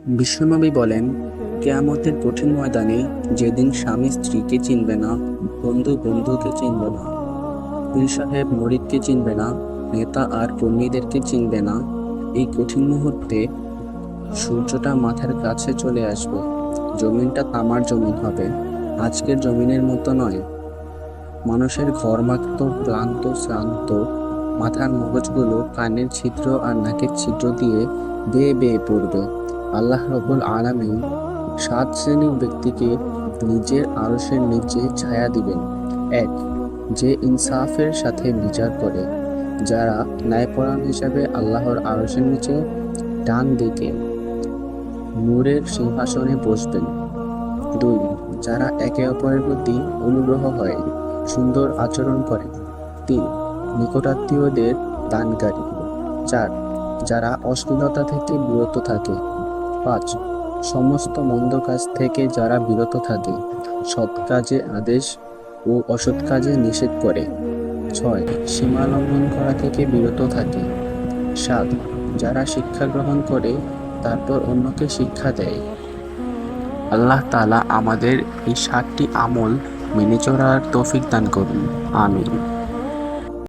বিশ্বনবী বলেন, কিয়ামতের কঠিন ময়দানে যেদিন স্বামী স্ত্রীকে চিনবে না, বন্ধু বন্ধুকে চিনবে না, পীর সাহেব মুরিদকে চিনবে না, নেতা আর কর্মীদেরকে চিনবে না, এই কঠিন মুহূর্তে সূর্যটা মাথার কাছে চলে আসবে। জমিনটা তামার জমিন হবে, আজকের জমিনের মতো নয়। মানুষের ঘর্মাক্ত, ক্লান্ত, শ্রান্ত মাথার মগজগুলো কানের ছিদ্র আর নাকের ছিদ্র দিয়ে বেয়ে বেয়ে পড়বে। আল্লাহ রব্বুল আলামিন ৭ শ্রেণীর ব্যক্তিকে নিজের আরশের নিচে ছায়া দিবেন। ১. যে ইনসাফের সাথে বিচার করে, যারা ন্যায়পরায়ণ হিসাবে আল্লাহর আরশের নিচে ডান দিকে নূরের সিংহাসনে বসবেন। ২. যারা একে অপরের প্রতি অনুগ্রহ হয়, সুন্দর আচরণ করে। ৩. নিকটাত্মীয়দের দানকারী। ৪. যারা অশ্লীলতা থেকে বিরত থাকে। ৫. সমস্ত মন্দ কাজ থেকে যারা বিরত থাকে, সৎ কাজে আদেশ ও অসৎ কাজে নিষেধ করে। ৬. সীমা লঙ্ঘন করা থেকে বিরত থাকে। ৭. যারা শিক্ষা গ্রহণ করে তারপর অন্যকে শিক্ষা দেয়। আল্লাহ তাআলা আমাদের এই ৭টি আমল মেনে চলার তৌফিক দান করুন। আমিন।